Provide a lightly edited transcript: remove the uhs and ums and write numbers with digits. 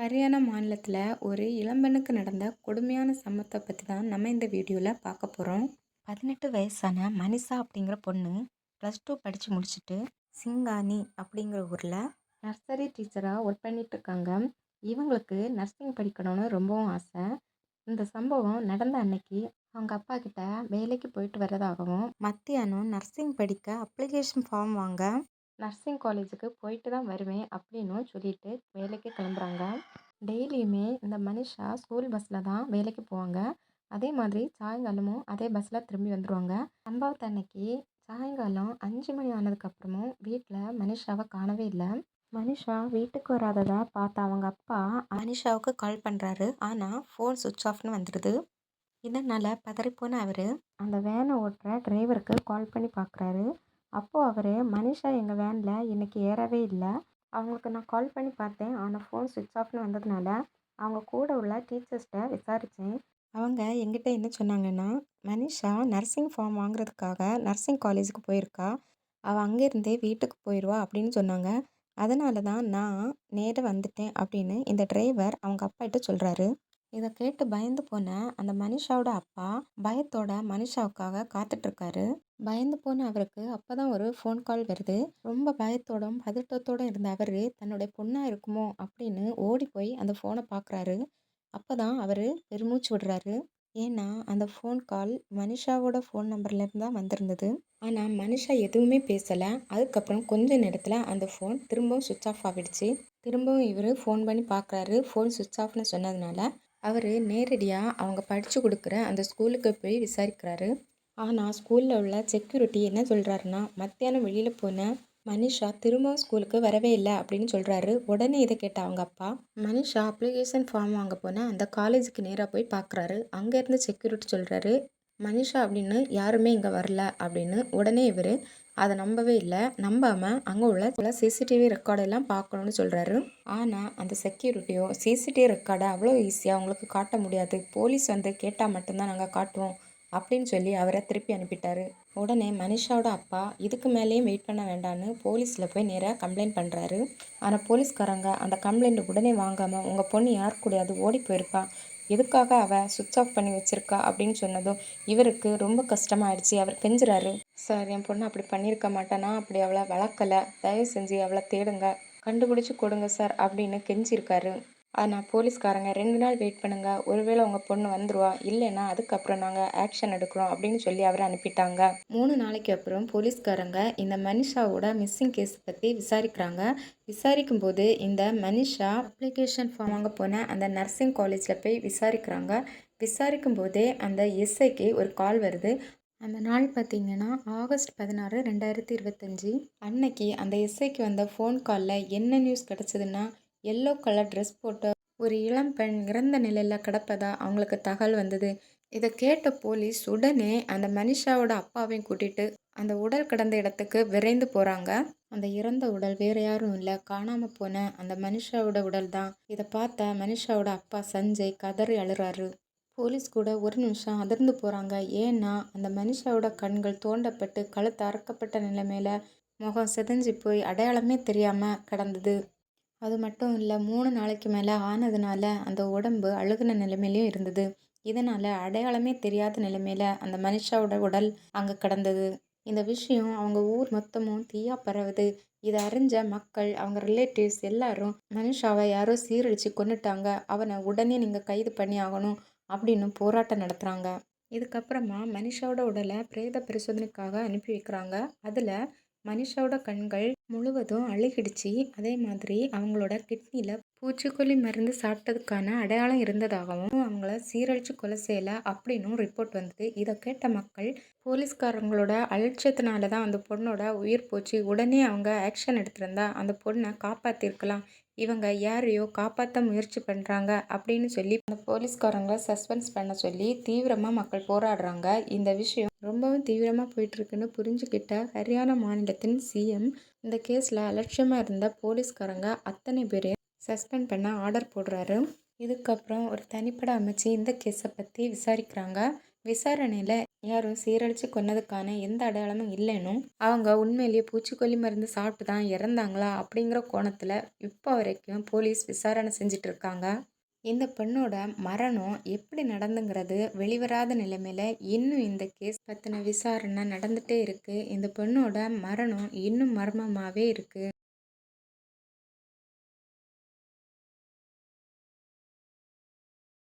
ஹரியானா மாநிலத்தில் ஒரு இளம்பெண்ணுக்கு நடந்த கொடுமையான சம்பவத்தை பற்றி தான் நம்ம இந்த வீடியோவில் பார்க்க போகிறோம். 18 வயசான மனிஷா அப்படிங்கிற பொண்ணு +2 படித்து முடிச்சுட்டு சிங்கானி அப்படிங்கிற ஊரில் நர்சரி டீச்சராக ஒர்க் பண்ணிட்டு இருக்காங்க. இவங்களுக்கு நர்சிங் படிக்கணும்னு ரொம்பவும் ஆசை. இந்த சம்பவம் நடந்த அன்னைக்கு அவங்க அப்பா கிட்ட வேலைக்கு போயிட்டு வர்றதாகவும், மத்தியானம் நர்சிங் படிக்க அப்ளிகேஷன் ஃபார்ம் வாங்க நர்சிங் காலேஜுக்கு போயிட்டு தான் வருவேன் அப்படின்னு சொல்லிட்டு வேலைக்கு கிளம்புறாங்க. டெய்லியுமே இந்த மனிஷா ஸ்கூல் பஸ்ஸில் தான் வேலைக்கு போவாங்க. அதே மாதிரி சாயங்காலமும் அதே பஸ்ஸில் திரும்பி வந்துடுவாங்க. சம்பவத்து அன்னைக்கு சாயங்காலம் 5 மணி ஆனதுக்கப்புறமும் வீட்டில் மனிஷாவை காணவே இல்லை. மனிஷா வீட்டுக்கு வராததை பார்த்த அவங்க அப்பா மனிஷாவுக்கு கால் பண்ணுறாரு. ஆனால் ஃபோன் சுவிட்ச் ஆஃப்னு வந்துடுது. இதனால் பதறிப்போன அவர் அந்த வேனை ஓட்டுற டிரைவருக்கு கால் பண்ணி பார்க்குறாரு. அப்போது அவர் மனிஷா எங்கள் வேனில் இன்றைக்கி ஏறவே இல்லை. அவங்களுக்கு நான் கால் பண்ணி பார்த்தேன், ஆனால் ஃபோன் சுவிட்ச் ஆஃப்னு வந்ததுனால அவங்க கூட உள்ள டீச்சர்ஸ்கிட்ட விசாரித்தேன். அவங்க எங்கிட்ட என்ன சொன்னாங்கன்னா, மனிஷா நர்சிங் ஃபார்ம் வாங்குறதுக்காக நர்சிங் காலேஜுக்கு போயிருக்கா, அவள் அங்கேருந்தே வீட்டுக்கு போயிடுவா அப்படின்னு சொன்னாங்க. அதனால தான் நான் நேராக வந்துட்டேன் அப்படின்னு இந்த டிரைவர் அவங்க அப்பாகிட்ட சொல்கிறாரு. இதை கேட்டு பயந்து போன அந்த மனிஷாவோட அப்பா பயத்தோட மனிஷாவுக்காக காத்துட்ருக்காரு. பயந்து போன அவருக்கு அப்போ தான் ஒரு ஃபோன் கால் வருது. ரொம்ப பயத்தோடும் பதட்டத்தோடும் இருந்த அவர் தன்னுடைய பொண்ணாக இருக்குமோ அப்படின்னு ஓடி போய் அந்த ஃபோனை பார்க்குறாரு. அப்போ தான் அவர் பெருமூச்சு விடுறாரு. ஏன்னா அந்த ஃபோன் கால் மனிஷாவோட ஃபோன் நம்பர்லேருந்து தான் வந்திருந்தது. ஆனால் மனிஷா எதுவுமே பேசலை. அதுக்கப்புறம் கொஞ்ச நேரத்தில் அந்த ஃபோன் திரும்பவும் சுவிட்ச் ஆஃப் ஆகிடுச்சு. திரும்பவும் இவர் ஃபோன் பண்ணி பார்க்குறாரு. ஃபோன் சுவிட்ச் ஆஃப்னு சொன்னதுனால அவர் நேரடியாக அவங்க படித்து கொடுக்குற அந்த ஸ்கூலுக்கு போய் விசாரிக்கிறாரு. ஆனால் ஸ்கூலில் உள்ள செக்யூரிட்டி என்ன சொல்கிறாருன்னா, மத்தியானம் வெளியில் போன மனிஷா திரும்பவும் ஸ்கூலுக்கு வரவே இல்லை அப்படின்னு சொல்கிறாரு. உடனே இதை கேட்ட அவங்க அப்பா மனிஷா அப்ளிகேஷன் ஃபார்ம் வாங்க போனால் அந்த காலேஜுக்கு நேராக போய் பார்க்குறாரு. அங்கேருந்து செக்யூரிட்டி சொல்கிறாரு, மனிஷா அப்படின்னு யாருமே இங்கே வரல அப்படின்னு. உடனே இவர் அதை நம்பவே இல்லை. நம்பாமல் அங்கே உள்ள சிசிடிவி ரெக்கார்டெல்லாம் பார்க்கணுன்னு சொல்கிறாரு. ஆனால் அந்த செக்யூரிட்டியோ சிசிடிவி ரெக்கார்டை அவ்வளோ ஈஸியாக உங்களுக்கு காட்ட முடியாது, போலீஸ் வந்து கேட்டால் மட்டும்தான் நாங்கள் காட்டுவோம் அப்படின்னு சொல்லி அவரை திருப்பி அனுப்பிட்டாரு. உடனே மனிஷாவோட அப்பா இதுக்கு மேலேயும் வெயிட் பண்ண வேண்டான்னு போலீஸில் போய் நேராக கம்ப்ளைண்ட் பண்ணுறாரு. ஆனால் போலீஸ்காரங்க அந்த கம்ப்ளைண்ட் உடனே வாங்காமல், உங்கள் பொண்ணு யார் கூடயாவது ஓடி போயிருப்பா, எதுக்காக அவள் சுவிட்ச் ஆஃப் பண்ணி வச்சுருக்கா அப்படின்னு சொன்னதும் இவருக்கு ரொம்ப கஷ்டமாயிடுச்சு. அவர் கெஞ்சுறாரு, சார் என் பொண்ணு அப்படி பண்ணியிருக்க மாட்டானா, அப்படி அவளை வளர்க்கலை, தயவு செஞ்சு அவளை தேடுங்க, கண்டுபிடிச்சி கொடுங்க சார் அப்படின்னு கெஞ்சிருக்காரு. ஆனால் போலீஸ்காரங்க 2 நாள் வெயிட் பண்ணுங்க, ஒருவேளை உங்கள் பொண்ணு வந்துடுவா, இல்லைன்னா அதுக்கப்புறம் நாங்கள் ஆக்ஷன் எடுக்கிறோம் அப்படின்னு சொல்லி அவரை அனுப்பிட்டாங்க. 3 நாளைக்கு அப்புறம் போலீஸ்காரங்க இந்த மனிஷாவோட மிஸ்ஸிங் கேஸ் பற்றி விசாரிக்கிறாங்க. விசாரிக்கும் போது இந்த மனிஷா அப்ளிகேஷன் ஃபார்ம் வாங்க போன அந்த நர்சிங் காலேஜில் போய் விசாரிக்கிறாங்க. விசாரிக்கும் போதே அந்த எஸ்ஐக்கு ஒரு கால் வருது. அந்த நாள் பார்த்திங்கன்னா ஆகஸ்ட் 16, 2025. அன்னைக்கு அந்த எஸ்ஐக்கு வந்த ஃபோன் காலில் என்ன நியூஸ் கிடச்சிதுன்னா, எல்லோ கலர் ட்ரெஸ் போட்ட ஒரு இளம் பெண் இறந்த நிலையில் கிடப்பதா அவங்களுக்கு தகவல் வந்தது. இதை கேட்ட போலீஸ் உடனே அந்த மனிஷாவோட அப்பாவையும் கூட்டிகிட்டு அந்த உடல் கிடந்த இடத்துக்கு விரைந்து போகிறாங்க. அந்த இறந்த உடல் வேறு யாரும் இல்லை, காணாமல் போன அந்த மனிஷாவோட உடல் தான். இதை பார்த்த மனிஷாவோட அப்பா சஞ்சய் கதறி அழுறாரு. போலீஸ் கூட ஒரு நிமிஷம் அதிர்ந்து போகிறாங்க. ஏன்னா அந்த மனிஷாவோட கண்கள் தோண்டப்பட்டு கழுத்து அறுக்கப்பட்ட நிலைமையில் முகம் சிதைஞ்சு போய் அடையாளமே தெரியாமல் கிடந்தது. அது மட்டும் இல்லை, 3 நாளைக்கு மேலே ஆனதுனால அந்த உடம்பு அழுகுன நிலைமையிலையும் இருந்தது. இதனால் அடையாளமே தெரியாத நிலைமையில் அந்த மனிஷாவோட உடல் அங்கே கிடந்தது. இந்த விஷயம் அவங்க ஊர் மொத்தமும் தீயா பரவுது. இதை அறிஞ்ச மக்கள், அவங்க ரிலேட்டிவ்ஸ் எல்லாரும் மனிஷாவை யாரோ சீரழித்து கொன்னுட்டாங்க, அவனை உடனே நீங்கள் கைது பண்ணி ஆகணும் அப்படின்னு போராட்டம் நடத்துகிறாங்க. இதுக்கப்புறமா மனிஷாவோட உடலை பிரேத பரிசோதனைக்காக அனுப்பி வைக்கிறாங்க. அதில் மனிஷாவோட கண்கள் முழுவதும் அழுகிடுச்சு. அதே மாதிரி அவங்களோட கிட்னியில் பூச்சிக்கொல்லி மருந்து சாப்பிட்டதுக்கான அடையாளம் இருந்ததாகவும், அவங்கள சீரழித்து கொலை செய்யலை அப்படின்னும் ரிப்போர்ட் வந்தது. இதை கேட்ட மக்கள், போலீஸ்காரங்களோட அலட்சியத்தினால தான் அந்த பொண்ணோட உயிர் போச்சு, உடனே அவங்க ஆக்ஷன் எடுத்திருந்தா அந்த பொண்ணை காப்பாற்றிருக்கலாம், இவங்க யாரையோ காப்பாற்ற முயற்சி பண்ணுறாங்க அப்படின்னு சொல்லி அந்த போலீஸ்காரங்களை சஸ்பென்ஸ் பண்ண சொல்லி தீவிரமாக மக்கள் போராடுறாங்க. இந்த விஷயம் ரொம்பவும் தீவிரமாக போயிட்டுருக்குன்னு புரிஞ்சுக்கிட்ட ஹரியானா மாநிலத்தின் சிஎம் இந்த கேஸில் அலட்சியமாக இருந்த போலீஸ்காரங்க அத்தனை பேரையும் சஸ்பெண்ட் பண்ண ஆர்டர் போடுறாரு. இதுக்கப்புறம் ஒரு தனிப்படை அமைச்சு இந்த கேஸை பற்றி விசாரிக்கிறாங்க. விசாரணையில் யாரும் சீரழிச்சு கொன்னதுக்கான எந்த அடையாளமும் இல்லைன்னும், அவங்க உண்மையிலேயே பூச்சிக்கொல்லி மருந்து சாப்பிட்டு தான் இறந்தாங்களா அப்படிங்கிற கோணத்தில் இப்போ வரைக்கும் போலீஸ் விசாரணை செஞ்சுட்டு இருக்காங்க. இந்த பெண்ணோட மரணம் எப்படி நடந்துங்கிறது வெளிவராத நிலைமையில இன்னும் இந்த கேஸ் பற்றின விசாரணை நடந்துகிட்டே இருக்குது. இந்த பெண்ணோட மரணம் இன்னும் மர்மமாகவே இருக்குது.